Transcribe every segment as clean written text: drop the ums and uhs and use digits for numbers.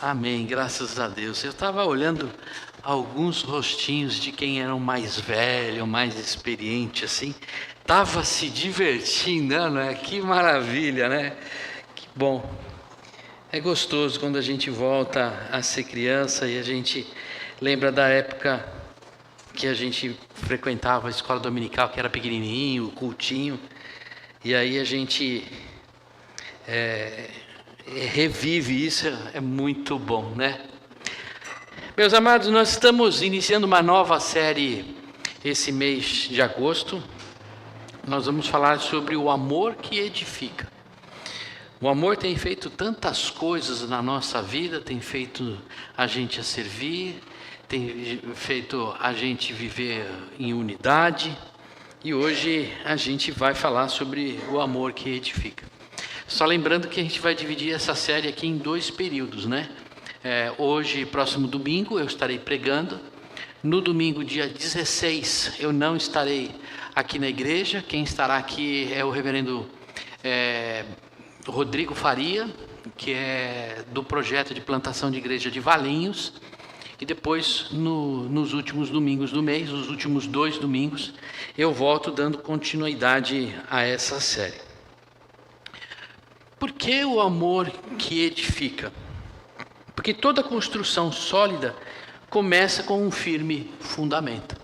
Amém, graças a Deus. Eu estava olhando alguns rostinhos de quem era mais velho, mais experiente, assim. Estava se divertindo, né? Que maravilha, né? Que bom. É gostoso quando a gente volta a ser criança e a gente lembra da época que a gente frequentava a escola dominical, que era pequenininho, o cultinho. E aí a gente revive isso, é muito bom, né? Meus amados, nós estamos iniciando uma nova série esse mês de agosto. Nós vamos falar sobre o amor que edifica. O amor tem feito tantas coisas na nossa vida, tem feito a gente a servir, tem feito a gente viver em unidade. E hoje a gente vai falar sobre o amor que edifica. Só lembrando que a gente vai dividir essa série aqui em 2 períodos, né? Hoje, próximo domingo, eu estarei pregando. No domingo, dia 16, eu não estarei aqui na igreja. Quem estará aqui é o reverendo Rodrigo Faria, que é do projeto de plantação de igreja de Valinhos. E depois, nos últimos domingos do mês, os últimos 2 domingos, eu volto dando continuidade a essa série. Por que o amor que edifica? Porque toda construção sólida começa com um firme fundamento.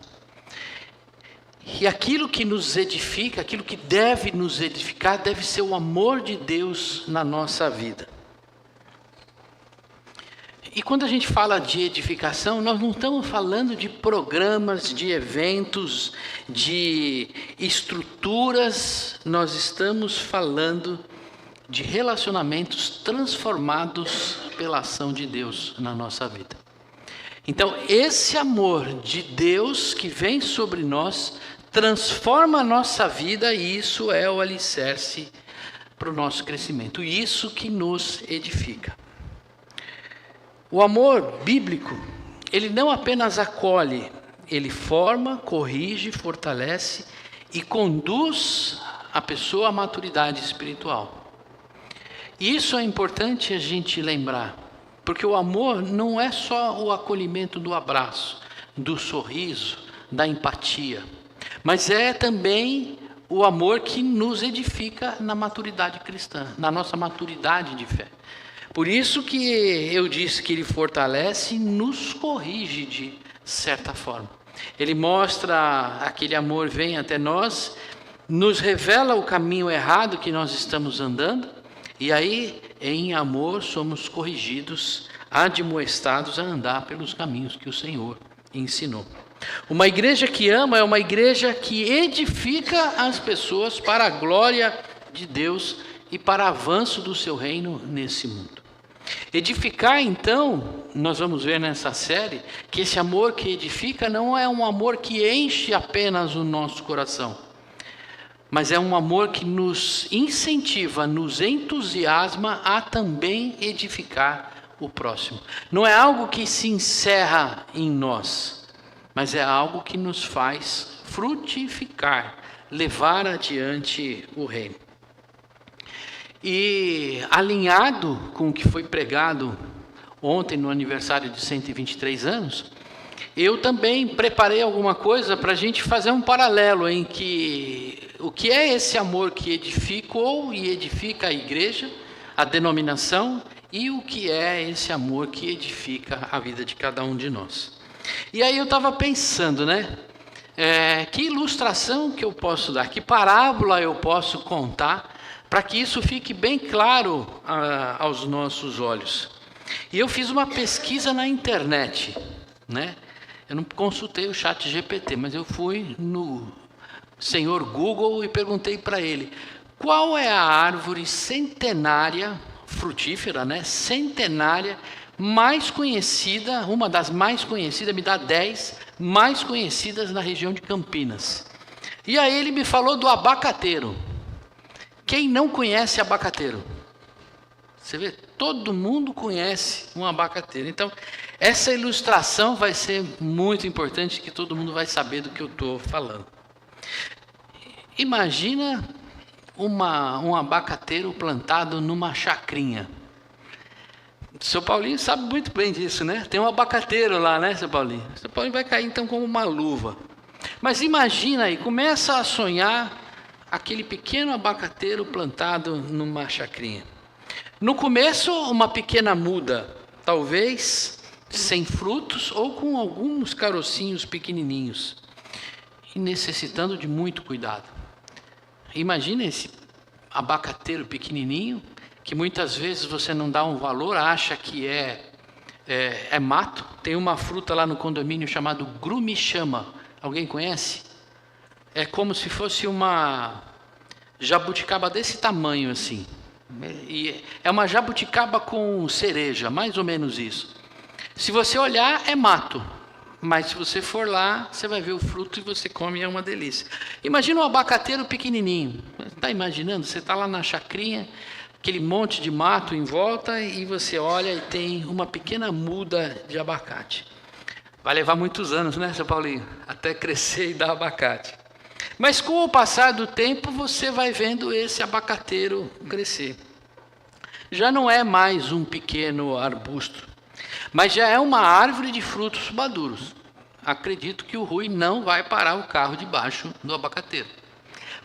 E aquilo que nos edifica, aquilo que deve nos edificar, deve ser o amor de Deus na nossa vida. E quando a gente fala de edificação, nós não estamos falando de programas, de eventos, de estruturas, nós estamos falando de relacionamentos transformados pela ação de Deus na nossa vida. Então, esse amor de Deus que vem sobre nós, transforma a nossa vida e isso é o alicerce para o nosso crescimento. Isso que nos edifica. O amor bíblico, ele não apenas acolhe, ele forma, corrige, fortalece e conduz a pessoa à maturidade espiritual. Isso é importante a gente lembrar, porque o amor não é só o acolhimento do abraço, do sorriso, da empatia, mas é também o amor que nos edifica na maturidade cristã, na nossa maturidade de fé. Por isso que eu disse que ele fortalece e nos corrige de certa forma. Ele mostra aquele amor, vem até nós, nos revela o caminho errado que nós estamos andando, e aí, em amor, somos corrigidos, admoestados a andar pelos caminhos que o Senhor ensinou. Uma igreja que ama é uma igreja que edifica as pessoas para a glória de Deus e para o avanço do seu reino nesse mundo. Edificar, então, nós vamos ver nessa série, que esse amor que edifica não é um amor que enche apenas o nosso coração, mas é um amor que nos incentiva, nos entusiasma a também edificar o próximo. Não é algo que se encerra em nós, mas é algo que nos faz frutificar, levar adiante o reino. E alinhado com o que foi pregado ontem no aniversário de 123 anos, eu também preparei alguma coisa para a gente fazer um paralelo em que o que é esse amor que edificou e edifica a igreja, a denominação, e o que é esse amor que edifica a vida de cada um de nós. E aí eu estava pensando, né? Que ilustração que eu posso dar, que parábola eu posso contar para que isso fique bem claro aos nossos olhos. E eu fiz uma pesquisa na internet, né? Eu não consultei o ChatGPT, mas eu fui no senhor Google e perguntei para ele qual é a árvore centenária, frutífera, né? Centenária, mais conhecida, uma das mais conhecidas, me dá 10 mais conhecidas na região de Campinas. E aí ele me falou do abacateiro. Quem não conhece abacateiro? Você vê, todo mundo conhece um abacateiro. Então, essa ilustração vai ser muito importante, que todo mundo vai saber do que eu estou falando. Imagina um abacateiro plantado numa chacrinha. Seu Paulinho sabe muito bem disso, né? Tem um abacateiro lá, né, seu Paulinho? Seu Paulinho vai cair então como uma luva. Mas imagina aí, começa a sonhar aquele pequeno abacateiro plantado numa chacrinha. No começo, uma pequena muda, talvez sem frutos ou com alguns carocinhos pequenininhos, e necessitando de muito cuidado. Imagina esse abacateiro pequenininho, que muitas vezes você não dá um valor, acha que é mato. Tem uma fruta lá no condomínio chamado grumichama. Alguém conhece? É como se fosse uma jabuticaba desse tamanho assim. E é uma jabuticaba com cereja, mais ou menos isso. Se você olhar, é mato. Mas se você for lá, você vai ver o fruto e você come, é uma delícia. Imagina um abacateiro pequenininho. Está imaginando? Você está lá na chacrinha, aquele monte de mato em volta, e você olha e tem uma pequena muda de abacate. Vai levar muitos anos, né, seu Paulinho? Até crescer e dar abacate. Mas com o passar do tempo, você vai vendo esse abacateiro crescer. Já não é mais um pequeno arbusto, mas já é uma árvore de frutos maduros. Acredito que o Rui não vai parar o carro debaixo do abacateiro,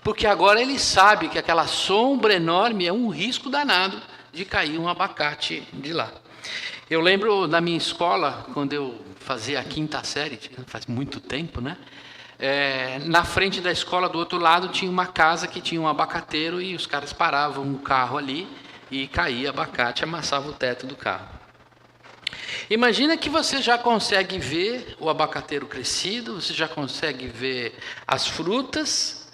porque agora ele sabe que aquela sombra enorme é um risco danado de cair um abacate de lá. Eu lembro na minha escola, quando eu fazia a 5ª série, faz muito tempo, né? Na frente da escola, do outro lado, tinha uma casa que tinha um abacateiro, e os caras paravam o carro ali e caía abacate, amassava o teto do carro. Imagina que você já consegue ver o abacateiro crescido, você já consegue ver as frutas,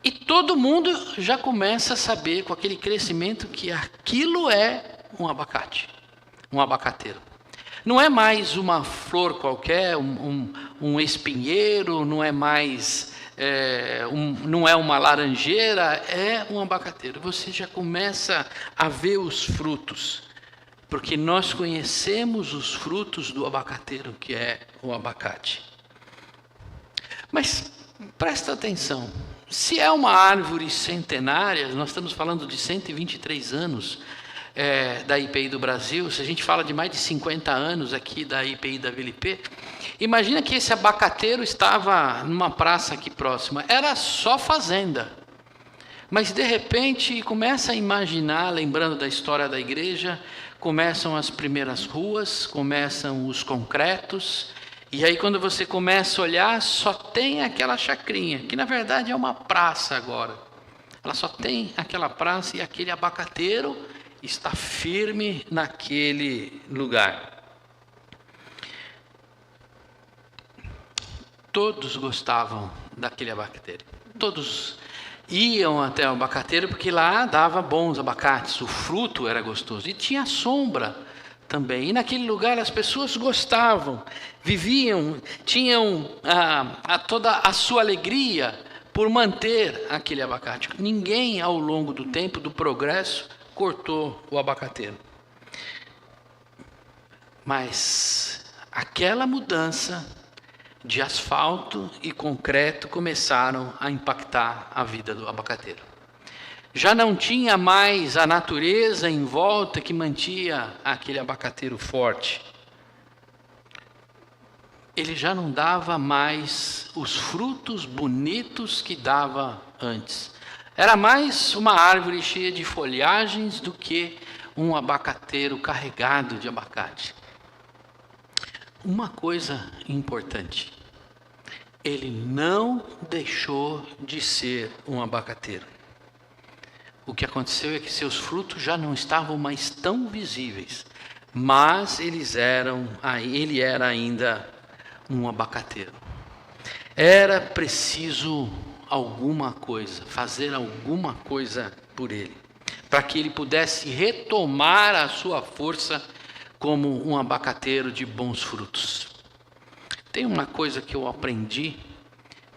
e todo mundo já começa a saber, com aquele crescimento, que aquilo é um abacate, um abacateiro. Não é mais uma flor qualquer, um espinheiro, não é mais não é uma laranjeira, é um abacateiro. Você já começa a ver os frutos, porque nós conhecemos os frutos do abacateiro, que é o abacate. Mas presta atenção, se é uma árvore centenária, nós estamos falando de 123 anos da IPI do Brasil, se a gente fala de mais de 50 anos aqui da IPI da Vila IP, imagina que esse abacateiro estava numa praça aqui próxima, era só fazenda. Mas de repente começa a imaginar, lembrando da história da igreja, começam as primeiras ruas, começam os concretos, e aí quando você começa a olhar, só tem aquela chacrinha, que na verdade é uma praça agora. Ela só tem aquela praça, e aquele abacateiro está firme naquele lugar. Todos gostavam daquele abacateiro. Todos iam até o abacateiro porque lá dava bons abacates, o fruto era gostoso e tinha sombra também. E naquele lugar as pessoas gostavam, viviam, tinham toda a sua alegria por manter aquele abacate. Ninguém, ao longo do tempo, do progresso, cortou o abacateiro. Mas aquela mudança de asfalto e concreto começaram a impactar a vida do abacateiro. Já não tinha mais a natureza em volta que mantinha aquele abacateiro forte. Ele já não dava mais os frutos bonitos que dava antes. Era mais uma árvore cheia de folhagens do que um abacateiro carregado de abacate. Uma coisa importante: ele não deixou de ser um abacateiro. O que aconteceu é que seus frutos já não estavam mais tão visíveis, mas ele era ainda um abacateiro. Era preciso alguma coisa, fazer alguma coisa por ele, para que ele pudesse retomar a sua força como um abacateiro de bons frutos. Tem uma coisa que eu aprendi,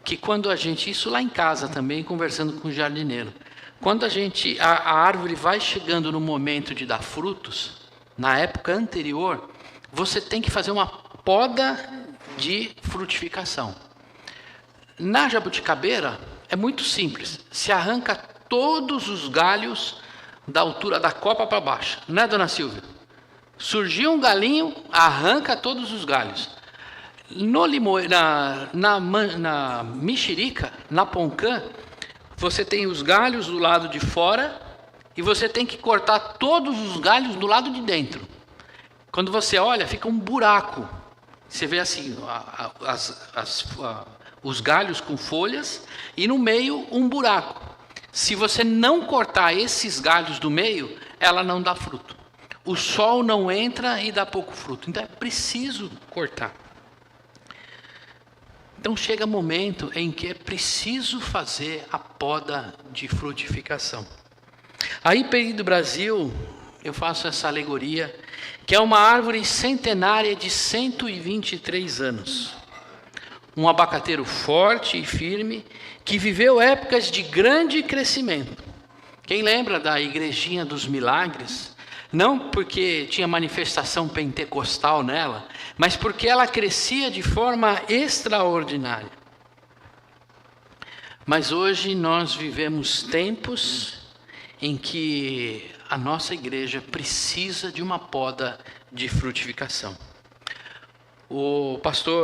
que quando a gente, isso lá em casa também, conversando com o jardineiro, quando a árvore vai chegando no momento de dar frutos, na época anterior, você tem que fazer uma poda de frutificação. Na jabuticabeira é muito simples, se arranca todos os galhos da altura da copa para baixo, não é, dona Silvia? Surgiu um galinho, arranca todos os galhos. Na mexerica, na poncã, você tem os galhos do lado de fora e você tem que cortar todos os galhos do lado de dentro. Quando você olha, fica um buraco. Você vê assim, os galhos com folhas e no meio um buraco. Se você não cortar esses galhos do meio, ela não dá fruto. O sol não entra e dá pouco fruto. Então é preciso cortar. Então chega momento em que é preciso fazer a poda de frutificação. A IPI do Brasil, eu faço essa alegoria, que é uma árvore centenária de 123 anos. Um abacateiro forte e firme, que viveu épocas de grande crescimento. Quem lembra da Igrejinha dos Milagres? Não porque tinha manifestação pentecostal nela, mas porque ela crescia de forma extraordinária. Mas hoje nós vivemos tempos em que a nossa igreja precisa de uma poda de frutificação. O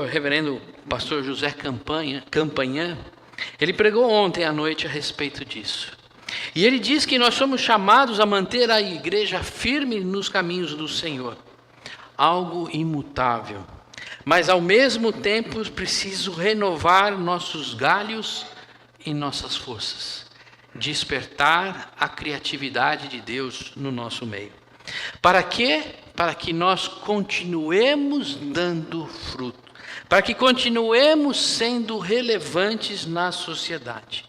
reverendo pastor José Campanhã, ele pregou ontem à noite a respeito disso. E ele diz que nós somos chamados a manter a igreja firme nos caminhos do Senhor. Algo imutável. Mas ao mesmo tempo preciso renovar nossos galhos e nossas forças. Despertar a criatividade de Deus no nosso meio. Para quê? Para que nós continuemos dando fruto. Para que continuemos sendo relevantes na sociedade.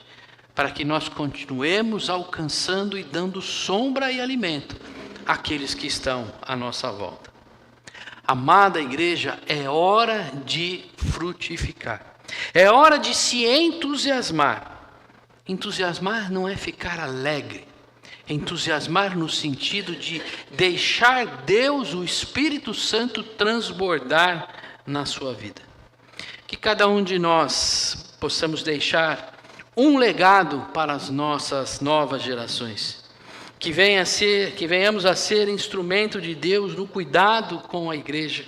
Para que nós continuemos alcançando e dando sombra e alimento àqueles que estão à nossa volta. Amada igreja, é hora de frutificar. É hora de se entusiasmar. Entusiasmar não é ficar alegre. Entusiasmar no sentido de deixar Deus, o Espírito Santo, transbordar na sua vida. Que cada um de nós possamos deixar um legado para as nossas novas gerações. Que venhamos a ser instrumento de Deus no cuidado com a igreja,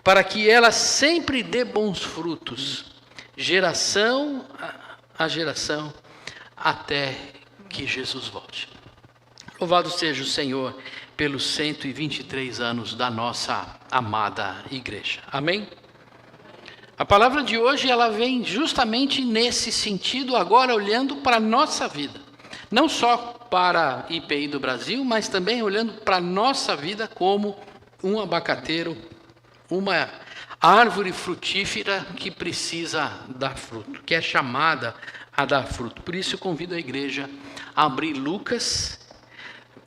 para que ela sempre dê bons frutos, geração a geração, até que Jesus volte. Louvado seja o Senhor pelos 123 anos da nossa amada igreja. Amém? A palavra de hoje, ela vem justamente nesse sentido, agora olhando para a nossa vida. Não só para a IPI do Brasil, mas também olhando para a nossa vida como um abacateiro, uma árvore frutífera que precisa dar fruto, que é chamada a dar fruto. Por isso eu convido a igreja a abrir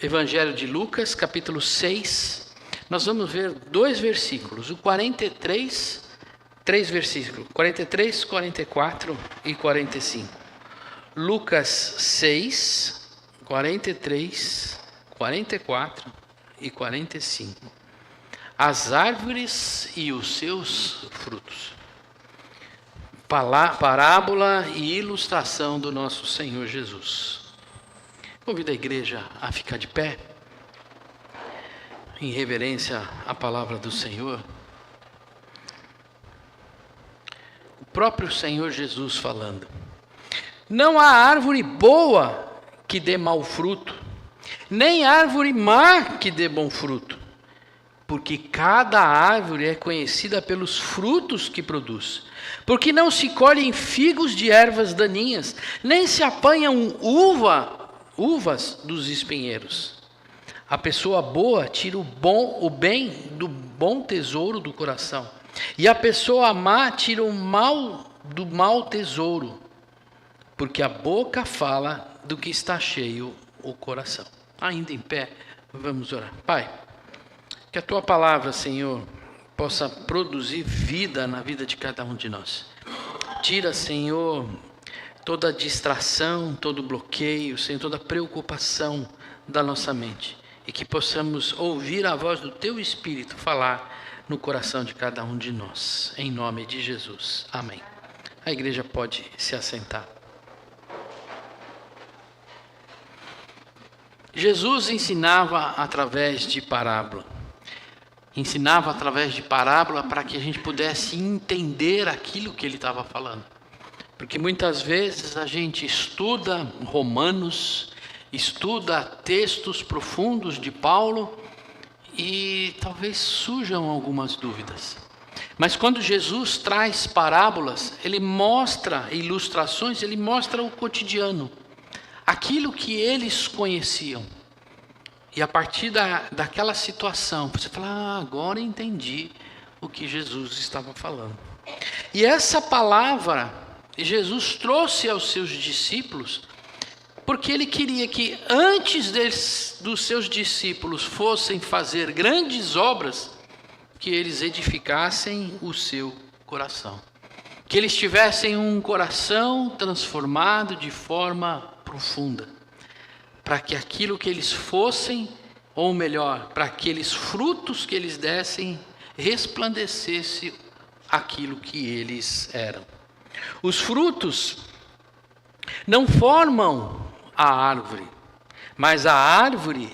Evangelho de Lucas, capítulo 6. Nós vamos ver 2 versículos, o 43, 3 versículos, 43, 44 e 45. Lucas 6, 43, 44 e 45. As árvores e os seus frutos. Parábola e ilustração do nosso Senhor Jesus. Convido a igreja a ficar de pé, em reverência à palavra do Senhor. O próprio Senhor Jesus falando. Não há árvore boa que dê mau fruto, nem árvore má que dê bom fruto, porque cada árvore é conhecida pelos frutos que produz. Porque não se colhem figos de ervas daninhas, nem se apanham uvas dos espinheiros. A pessoa boa tira o bem do bom tesouro do coração, e a pessoa má tira o mal do mau tesouro, porque a boca fala do que está cheio o coração. Ainda em pé, vamos orar. Pai, que a Tua palavra, Senhor, possa produzir vida na vida de cada um de nós. Tira, Senhor, toda distração, todo bloqueio, Senhor, toda preocupação da nossa mente. E que possamos ouvir a voz do Teu Espírito falar no coração de cada um de nós. Em nome de Jesus. Amém. A igreja pode se assentar. Jesus ensinava através de parábola. ensinava através de parábola para que a gente pudesse entender aquilo que ele estava falando. Porque muitas vezes a gente estuda Romanos, estuda textos profundos de Paulo e talvez surjam algumas dúvidas. Mas quando Jesus traz parábolas, ele mostra ilustrações, ele mostra o cotidiano, aquilo que eles conheciam. E a partir daquela situação, você fala, agora entendi o que Jesus estava falando. E essa palavra Jesus trouxe aos seus discípulos, porque ele queria que antes dos seus discípulos fossem fazer grandes obras, que eles edificassem o seu coração. Que eles tivessem um coração transformado de forma profunda. Para que aquilo que eles fossem, ou melhor, para aqueles frutos que eles dessem, resplandecesse aquilo que eles eram. Os frutos não formam a árvore, mas a árvore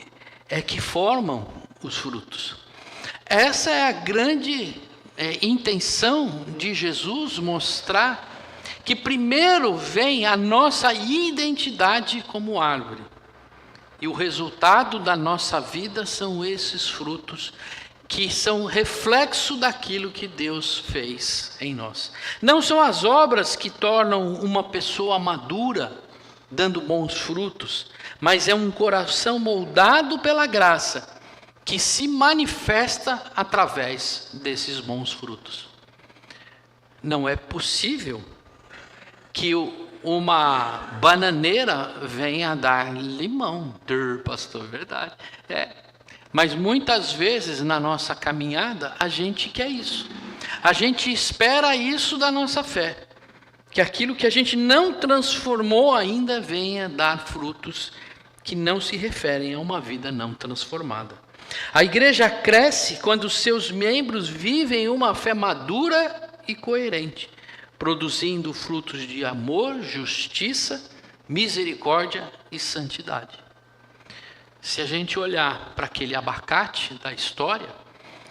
é que formam os frutos. Essa é a grande intenção de Jesus, mostrar que primeiro vem a nossa identidade como árvore. E o resultado da nossa vida são esses frutos que são reflexo daquilo que Deus fez em nós. Não são as obras que tornam uma pessoa madura, dando bons frutos, mas é um coração moldado pela graça, que se manifesta através desses bons frutos. Não é possível que uma bananeira venha dar limão. Pastor, verdade. Mas muitas vezes na nossa caminhada a gente quer isso. A gente espera isso da nossa fé. Que aquilo que a gente não transformou ainda venha dar frutos que não se referem a uma vida não transformada. A igreja cresce quando seus membros vivem uma fé madura e coerente, produzindo frutos de amor, justiça, misericórdia e santidade. Se a gente olhar para aquele abacate da história,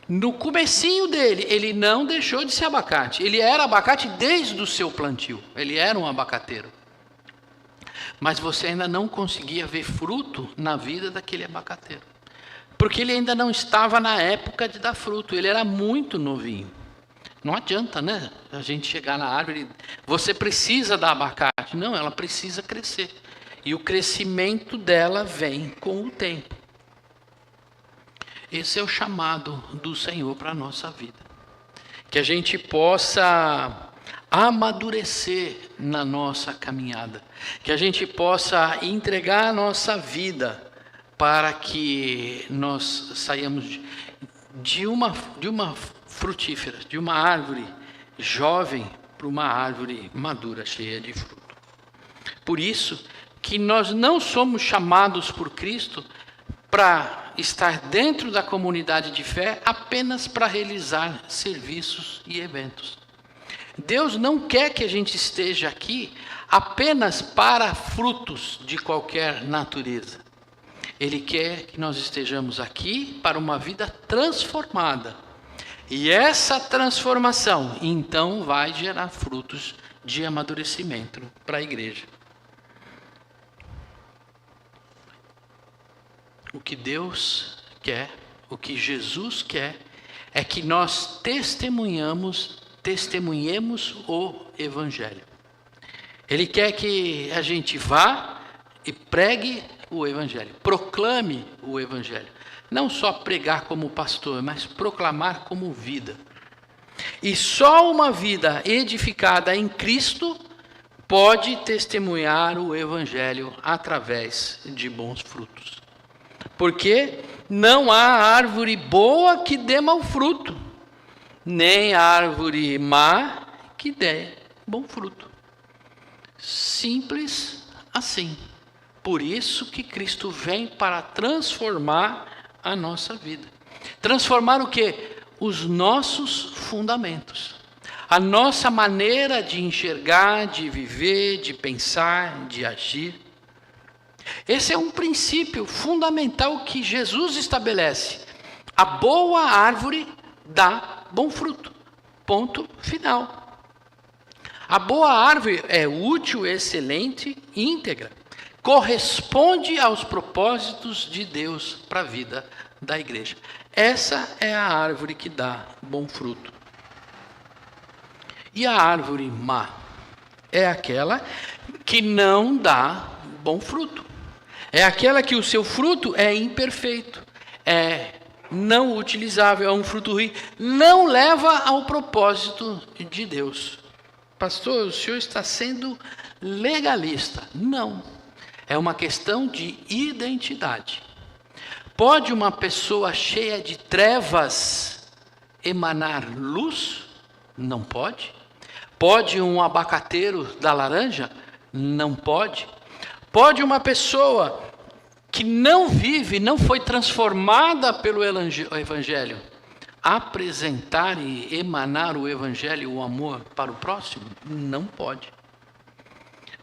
no comecinho dele, ele não deixou de ser abacate. Ele era abacate desde o seu plantio. Ele era um abacateiro. Mas você ainda não conseguia ver fruto na vida daquele abacateiro. Porque ele ainda não estava na época de dar fruto. Ele era muito novinho. Não adianta, né? A gente chegar na árvore, você precisa da abacate. Não, ela precisa crescer. E o crescimento dela vem com o tempo. Esse é o chamado do Senhor para a nossa vida. Que a gente possa amadurecer na nossa caminhada. Que a gente possa entregar a nossa vida para que nós saiamos de uma frutífera, de uma árvore jovem para uma árvore madura, cheia de fruto. Por isso que nós não somos chamados por Cristo para estar dentro da comunidade de fé apenas para realizar serviços e eventos. Deus não quer que a gente esteja aqui apenas para frutos de qualquer natureza. Ele quer que nós estejamos aqui para uma vida transformada. E essa transformação, então, vai gerar frutos de amadurecimento para a igreja. O que Deus quer, o que Jesus quer, é que nós testemunhemos o Evangelho. Ele quer que a gente vá e pregue o Evangelho, proclame o Evangelho. Não só pregar como pastor, mas proclamar como vida. E só uma vida edificada em Cristo pode testemunhar o Evangelho através de bons frutos. Porque não há árvore boa que dê mau fruto, nem árvore má que dê bom fruto. Simples assim. Por isso que Cristo vem para transformar a nossa vida. Transformar o quê? Os nossos fundamentos. A nossa maneira de enxergar, de viver, de pensar, de agir. Esse é um princípio fundamental que Jesus estabelece. A boa árvore dá bom fruto. Ponto final. A boa árvore é útil, excelente e íntegra. Corresponde aos propósitos de Deus para a vida da igreja. Essa é a árvore que dá bom fruto. E a árvore má é aquela que não dá bom fruto. É aquela que o seu fruto é imperfeito, é não utilizável, é um fruto ruim, não leva ao propósito de Deus. Pastor, o senhor está sendo legalista. Não. É uma questão de identidade. Pode uma pessoa cheia de trevas emanar luz? Não pode. Pode um abacateiro da laranja? Não pode. Pode uma pessoa que não vive, não foi transformada pelo Evangelho, apresentar e emanar o Evangelho, o amor para o próximo? Não pode.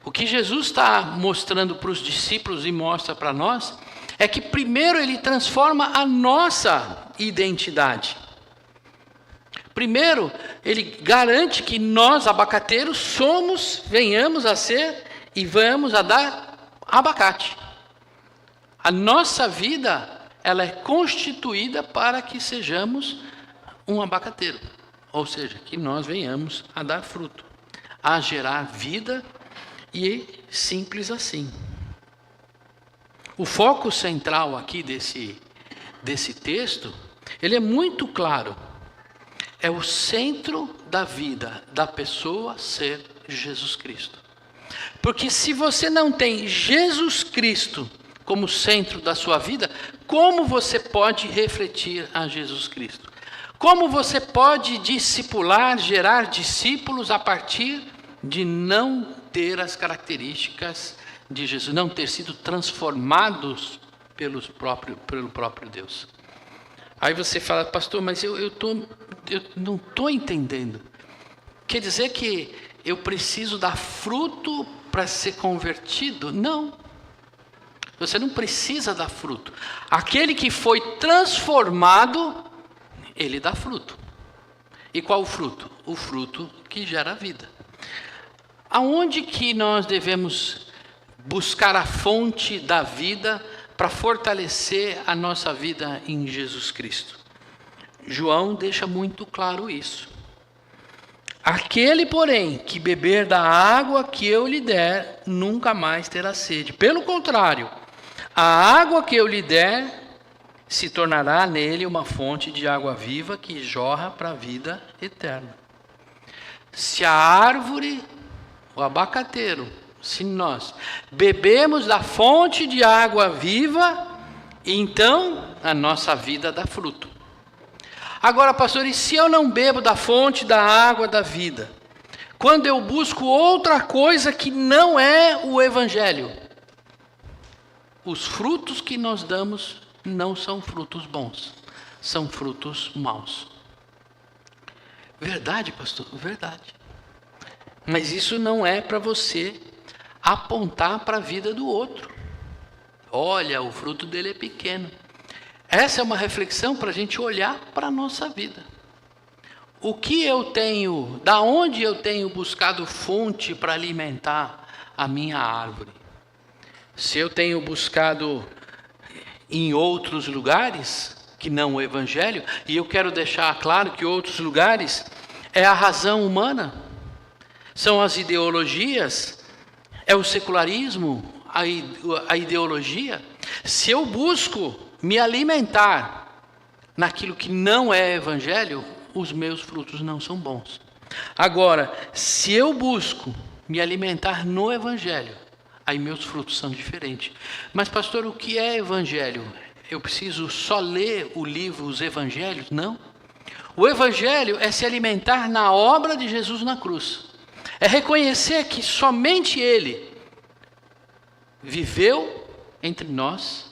O que Jesus está mostrando para os discípulos e mostra para nós é que primeiro ele transforma a nossa identidade. Primeiro, ele garante que nós, abacateiros, venhamos a ser e vamos a dar abacate. A nossa vida, ela é constituída para que sejamos um abacateiro. Ou seja, que nós venhamos a dar fruto, a gerar vida, e simples assim. O foco central aqui desse texto, ele é muito claro. É o centro da vida da pessoa ser Jesus Cristo. Porque se você não tem Jesus Cristo como centro da sua vida, como você pode refletir a Jesus Cristo? Como você pode discipular, gerar discípulos a partir de não ter as características de Jesus, não ter sido transformados pelo próprio Deus? Aí você fala, pastor, mas eu não estou entendendo. Quer dizer que eu preciso dar fruto para ser convertido? Não. Você não precisa dar fruto. Aquele que foi transformado, ele dá fruto. E qual o fruto? O fruto que gera vida. Aonde que nós devemos buscar a fonte da vida para fortalecer a nossa vida em Jesus Cristo? João deixa muito claro isso. Aquele, porém, que beber da água que eu lhe der, nunca mais terá sede. Pelo contrário, a água que eu lhe der se tornará nele uma fonte de água viva que jorra para a vida eterna. Se a árvore, o abacateiro, se nós bebemos da fonte de água viva, então a nossa vida dá fruto. Agora, pastor, e se eu não bebo da fonte da água da vida? Quando eu busco outra coisa que não é o Evangelho? Os frutos que nós damos não são frutos bons, são frutos maus. Verdade, pastor? Verdade. Mas isso não é para você apontar para a vida do outro. Olha, o fruto dele é pequeno. Essa é uma reflexão para a gente olhar para a nossa vida. O que eu tenho, da onde eu tenho buscado fonte para alimentar a minha árvore? Se eu tenho buscado em outros lugares, que não o Evangelho, e eu quero deixar claro que outros lugares é a razão humana, são as ideologias, é o secularismo, a ideologia. Se eu busco me alimentar naquilo que não é Evangelho, os meus frutos não são bons. Agora, se eu busco me alimentar no Evangelho, aí meus frutos são diferentes. Mas, pastor, o que é Evangelho? Eu preciso só ler o livro, os Evangelhos? Não. O Evangelho é se alimentar na obra de Jesus na cruz. É reconhecer que somente Ele viveu entre nós,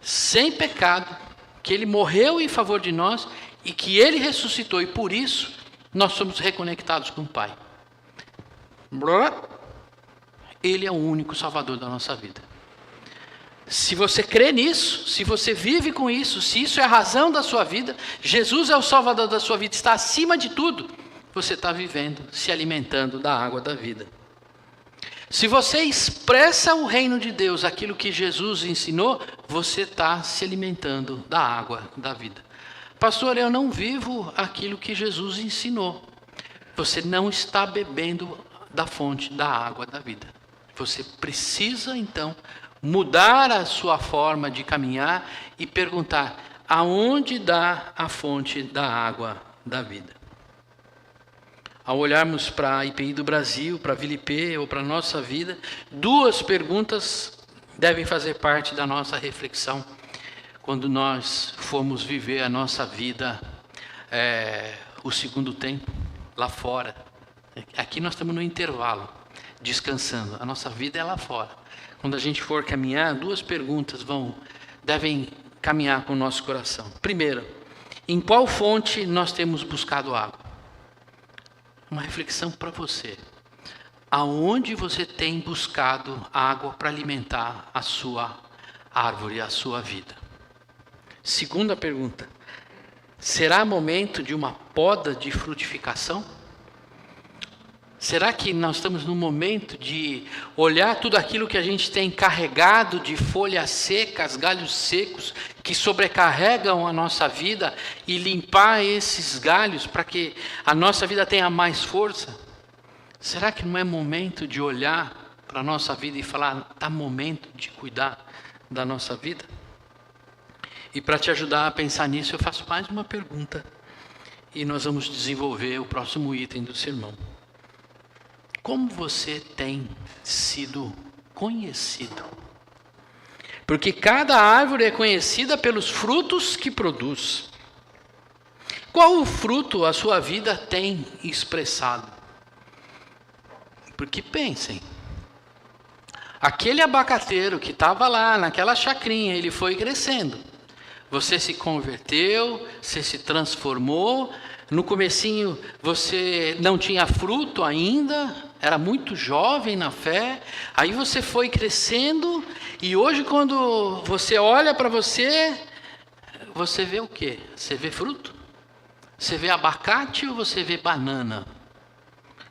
sem pecado, que Ele morreu em favor de nós e que Ele ressuscitou, e por isso nós somos reconectados com o Pai. Ele é o único Salvador da nossa vida. Se você crê nisso, se você vive com isso, se isso é a razão da sua vida, Jesus é o Salvador da sua vida, está acima de tudo, você está vivendo, se alimentando da água da vida. Se você expressa o reino de Deus, aquilo que Jesus ensinou, você está se alimentando da água da vida. Pastor, eu não vivo aquilo que Jesus ensinou. Você não está bebendo da fonte da água da vida. Você precisa, então, mudar a sua forma de caminhar e perguntar: aonde dá a fonte da água da vida? Ao olharmos para a IPI do Brasil, para a Vila IP ou para a nossa vida, duas perguntas devem fazer parte da nossa reflexão quando nós formos viver a nossa vida, o segundo tempo, lá fora. Aqui nós estamos no intervalo, descansando. A nossa vida é lá fora. Quando a gente for caminhar, duas perguntas devem caminhar com o nosso coração. Primeiro, em qual fonte nós temos buscado água? Uma reflexão para você. Aonde você tem buscado água para alimentar a sua árvore, a sua vida? Segunda pergunta, será momento de uma poda de frutificação? Será que nós estamos no momento de olhar tudo aquilo que a gente tem carregado de folhas secas, galhos secos, que sobrecarregam a nossa vida, e limpar esses galhos para que a nossa vida tenha mais força? Será que não é momento de olhar para a nossa vida e falar: está momento de cuidar da nossa vida? E para te ajudar a pensar nisso, eu faço mais uma pergunta, e nós vamos desenvolver o próximo item do sermão. Como você tem sido conhecido? Porque cada árvore é conhecida pelos frutos que produz. Qual o fruto a sua vida tem expressado? Porque pensem, aquele abacateiro que estava lá naquela chacrinha, ele foi crescendo. Você se converteu, você se transformou. No comecinho você não tinha fruto ainda, era muito jovem na fé. Aí você foi crescendo e hoje, quando você olha para você vê o quê? Você vê fruto? Você vê abacate ou você vê banana?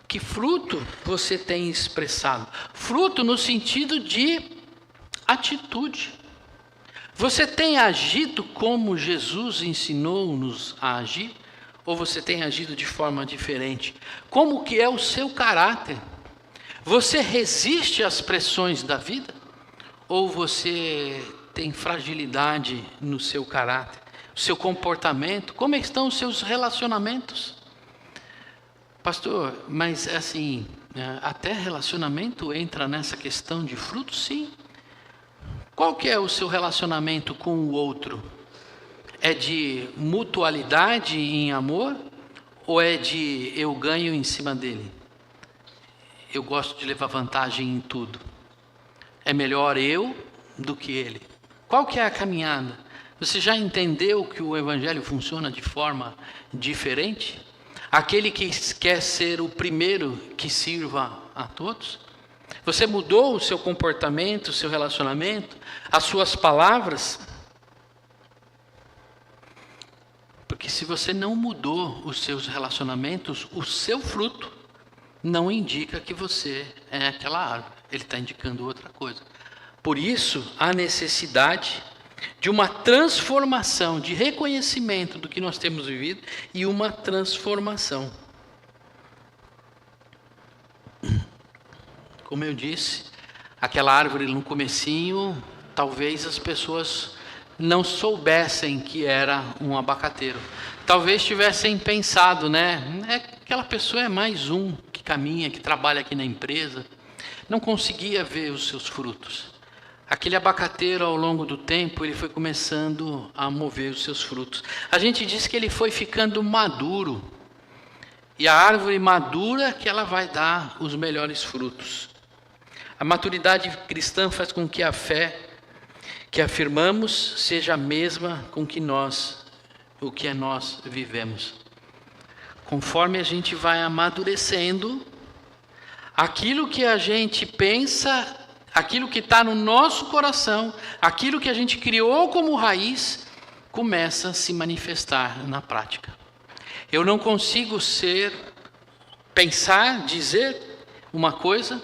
Que fruto você tem expressado? Fruto no sentido de atitude. Você tem agido como Jesus ensinou-nos a agir? Ou você tem agido de forma diferente? Como que é o seu caráter? Você resiste às pressões da vida? Ou você tem fragilidade no seu caráter? O seu comportamento? Como estão os seus relacionamentos? Pastor, mas assim, até relacionamento entra nessa questão de fruto? Sim. Qual que é o seu relacionamento com o outro? É de mutualidade em amor? Ou é de eu ganho em cima dele? Eu gosto de levar vantagem em tudo. É melhor eu do que ele. Qual que é a caminhada? Você já entendeu que o Evangelho funciona de forma diferente? Aquele que quer ser o primeiro que sirva a todos? Você mudou o seu comportamento, o seu relacionamento, as suas palavras? Porque se você não mudou os seus relacionamentos, o seu fruto não indica que você é aquela árvore. Ele está indicando outra coisa. Por isso, há necessidade de uma transformação, de reconhecimento do que nós temos vivido e uma transformação. Como eu disse, aquela árvore no comecinho, talvez as pessoas não soubessem que era um abacateiro. Talvez tivessem pensado, aquela pessoa é mais um que caminha, que trabalha aqui na empresa. Não conseguia ver os seus frutos. Aquele abacateiro, ao longo do tempo, ele foi começando a mover os seus frutos. A gente diz que ele foi ficando maduro. E a árvore madura que ela vai dar os melhores frutos. A maturidade cristã faz com que a fé que afirmamos seja a mesma com que nós vivemos. Conforme a gente vai amadurecendo, aquilo que a gente pensa aquilo que está no nosso coração, aquilo que a gente criou como raiz, começa a se manifestar na prática. Eu não consigo pensar, dizer uma coisa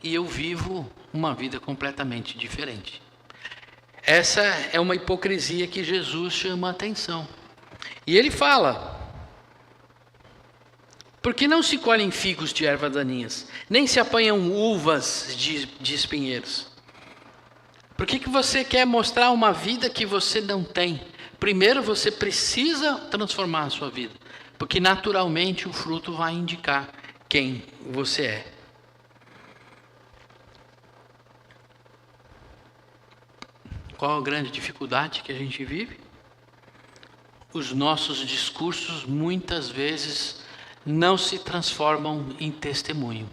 e eu vivo uma vida completamente diferente. Essa é uma hipocrisia que Jesus chama a atenção. E ele fala: por que não se colhem figos de ervas daninhas, nem se apanham uvas de espinheiros? Por que você quer mostrar uma vida que você não tem? Primeiro você precisa transformar a sua vida, porque naturalmente o fruto vai indicar quem você é. Qual a grande dificuldade que a gente vive? Os nossos discursos muitas vezes não se transformam em testemunho.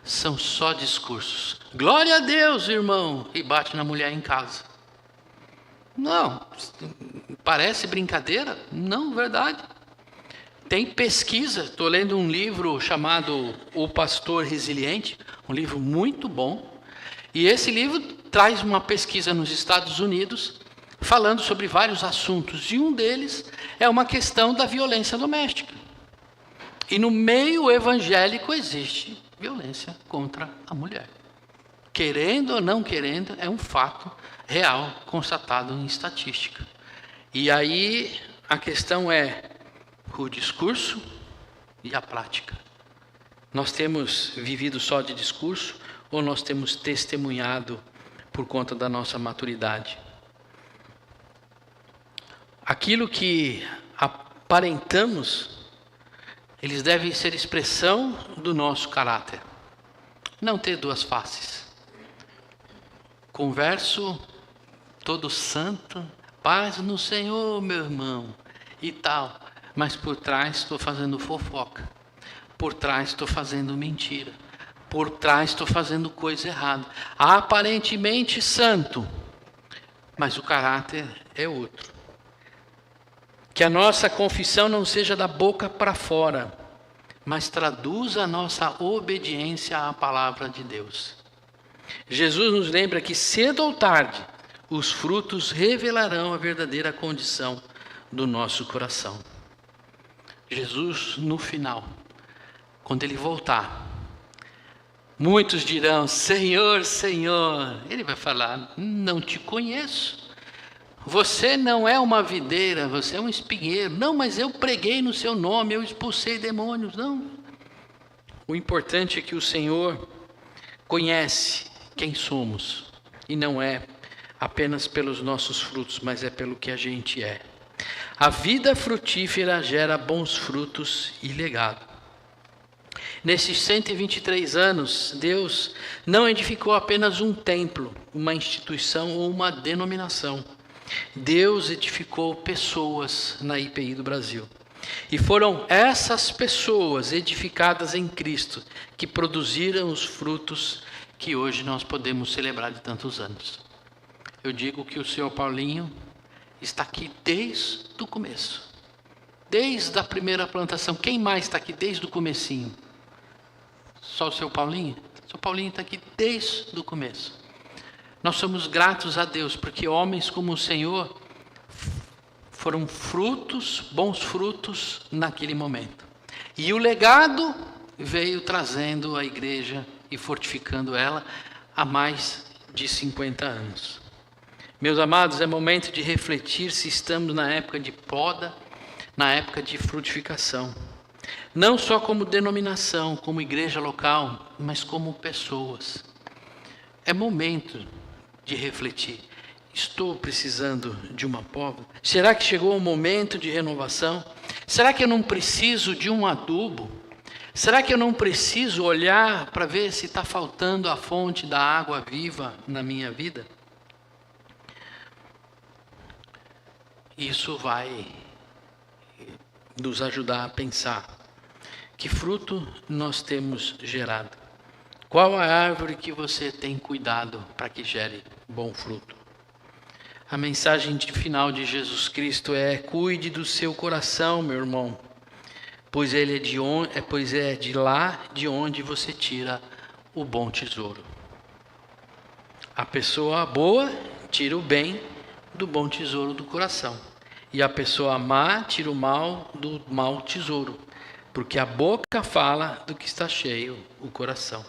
São só discursos. Glória a Deus, irmão! E bate na mulher em casa. Não, parece brincadeira? Não, verdade. Tem pesquisa, estou lendo um livro chamado O Pastor Resiliente, um livro muito bom. E esse livro traz uma pesquisa nos Estados Unidos, falando sobre vários assuntos. E um deles é uma questão da violência doméstica. E no meio evangélico existe violência contra a mulher. Querendo ou não querendo, é um fato real, constatado em estatística. E aí a questão é o discurso e a prática. Nós temos vivido só de discurso ou nós temos testemunhado por conta da nossa maturidade? Aquilo que aparentamos, eles devem ser expressão do nosso caráter. Não ter duas faces. Converso todo santo, paz no Senhor, meu irmão, e tal. Mas por trás estou fazendo fofoca. Por trás estou fazendo mentira. Por trás estou fazendo coisa errada. Aparentemente santo, mas o caráter é outro. Que a nossa confissão não seja da boca para fora, mas traduza a nossa obediência à palavra de Deus. Jesus nos lembra que cedo ou tarde, os frutos revelarão a verdadeira condição do nosso coração. Jesus, no final, quando Ele voltar, muitos dirão: Senhor, Senhor. Ele vai falar: não te conheço. Você não é uma videira, você é um espinheiro. Não, mas eu preguei no seu nome, eu expulsei demônios. Não. O importante é que o Senhor conhece quem somos. E não é apenas pelos nossos frutos, mas é pelo que a gente é. A vida frutífera gera bons frutos e legado. Nesses 123 anos, Deus não edificou apenas um templo, uma instituição ou uma denominação. Deus edificou pessoas na IPI do Brasil. E foram essas pessoas edificadas em Cristo que produziram os frutos que hoje nós podemos celebrar de tantos anos. Eu digo que o senhor Paulinho está aqui desde o começo. Desde a primeira plantação. Quem mais está aqui desde o comecinho? Só o seu Paulinho? O seu Paulinho está aqui desde o começo. Nós somos gratos a Deus, porque homens como o Senhor foram frutos, bons frutos naquele momento. E o legado veio trazendo a igreja e fortificando ela há mais de 50 anos. Meus amados, é momento de refletir se estamos na época de poda, na época de frutificação. Não só como denominação, como igreja local, mas como pessoas. É momento de refletir. Estou precisando de uma poda? Será que chegou o momento de renovação? Será que eu não preciso de um adubo? Será que eu não preciso olhar para ver se está faltando a fonte da água viva na minha vida? Isso vai nos ajudar a pensar. Que fruto nós temos gerado? Qual a árvore que você tem cuidado para que gere bom fruto? A mensagem final de Jesus Cristo é: cuide do seu coração, meu irmão, pois é de lá de onde você tira o bom tesouro. A pessoa boa tira o bem do bom tesouro do coração. E a pessoa má tira o mal do mau tesouro. Porque a boca fala do que está cheio o coração.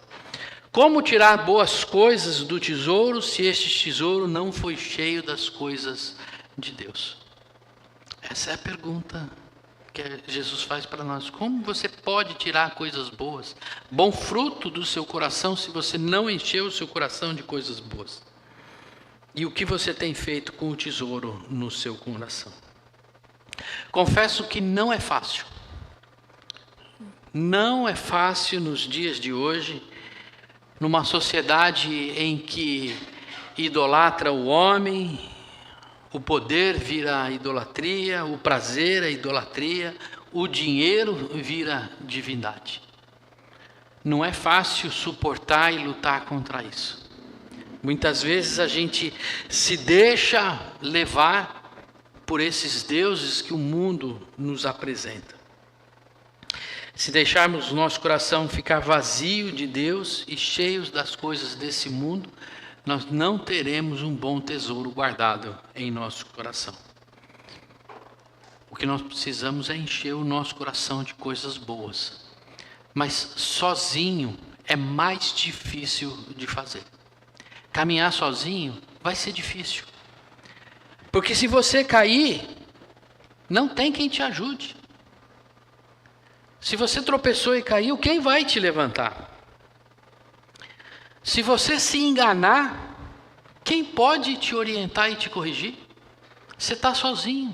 Como tirar boas coisas do tesouro se este tesouro não foi cheio das coisas de Deus? Essa é a pergunta que Jesus faz para nós. Como você pode tirar coisas boas, bom fruto do seu coração, se você não encheu o seu coração de coisas boas? E o que você tem feito com o tesouro no seu coração? Confesso que não é fácil. Não é fácil nos dias de hoje, numa sociedade em que idolatra o homem, o poder vira idolatria, o prazer é idolatria, o dinheiro vira divindade. Não é fácil suportar e lutar contra isso. Muitas vezes a gente se deixa levar por esses deuses que o mundo nos apresenta. Se deixarmos o nosso coração ficar vazio de Deus e cheios das coisas desse mundo, nós não teremos um bom tesouro guardado em nosso coração. O que nós precisamos é encher o nosso coração de coisas boas. Mas sozinho é mais difícil de fazer. Caminhar sozinho vai ser difícil. Porque se você cair, não tem quem te ajude. Se você tropeçou e caiu, quem vai te levantar? Se você se enganar, quem pode te orientar e te corrigir? Você está sozinho.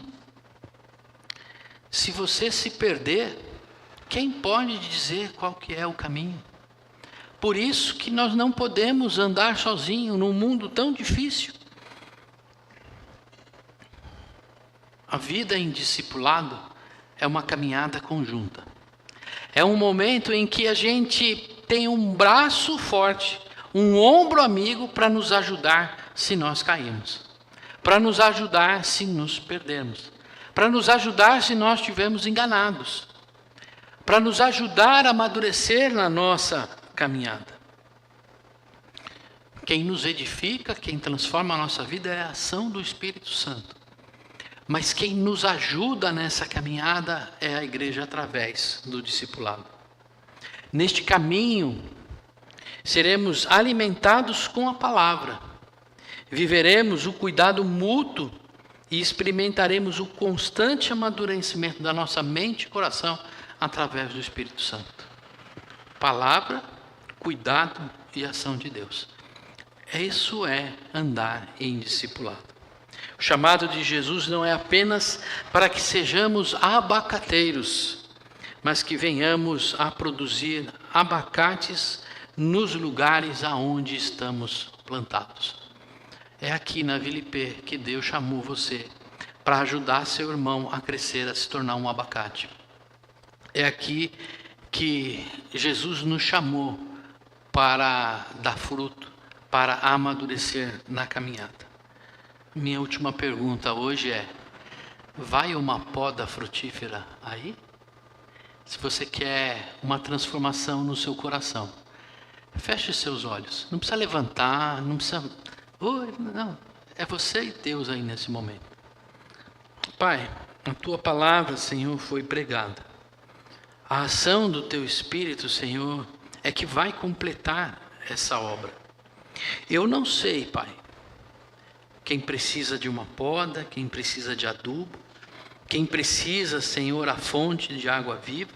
Se você se perder, quem pode dizer qual que é o caminho? Por isso que nós não podemos andar sozinho num mundo tão difícil. A vida em discipulado é uma caminhada conjunta. É um momento em que a gente tem um braço forte, um ombro amigo para nos ajudar se nós cairmos, para nos ajudar se nos perdermos, para nos ajudar se nós estivermos enganados, para nos ajudar a amadurecer na nossa caminhada. Quem nos edifica, quem transforma a nossa vida é a ação do Espírito Santo. Mas quem nos ajuda nessa caminhada é a igreja através do discipulado. Neste caminho, seremos alimentados com a palavra, viveremos o cuidado mútuo e experimentaremos o constante amadurecimento da nossa mente e coração através do Espírito Santo. Palavra, cuidado e ação de Deus. Isso é andar em discipulado. O chamado de Jesus não é apenas para que sejamos abacateiros, mas que venhamos a produzir abacates nos lugares aonde estamos plantados. É aqui na Vila IP que Deus chamou você para ajudar seu irmão a crescer, a se tornar um abacate. É aqui que Jesus nos chamou para dar fruto, para amadurecer na caminhada. Minha última pergunta hoje é: vai uma poda frutífera aí? Se você quer uma transformação no seu coração, feche seus olhos. Não precisa levantar, não precisa... não, é você e Deus aí nesse momento. Pai, a Tua palavra, Senhor, foi pregada. A ação do Teu Espírito, Senhor, é que vai completar essa obra. Eu não sei, Pai, quem precisa de uma poda, quem precisa de adubo, quem precisa, Senhor, a fonte de água viva.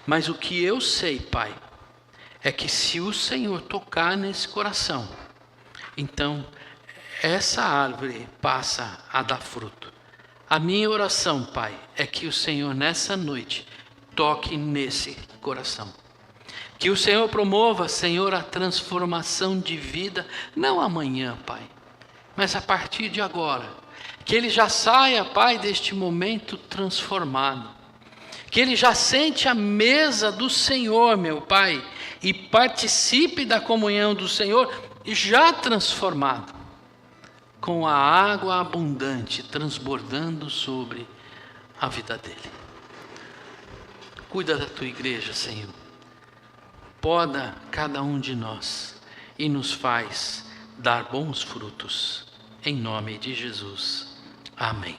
Mas o que eu sei, Pai, é que se o Senhor tocar nesse coração, então essa árvore passa a dar fruto. A minha oração, Pai, é que o Senhor nessa noite toque nesse coração. Que o Senhor promova, Senhor, a transformação de vida, não amanhã, Pai, mas a partir de agora. Que ele já saia, Pai, deste momento transformado. Que ele já sente a mesa do Senhor, meu Pai, e participe da comunhão do Senhor, já transformado, com a água abundante transbordando sobre a vida dele. Cuida da tua igreja, Senhor. Poda cada um de nós e nos faz dar bons frutos. Em nome de Jesus. Amém.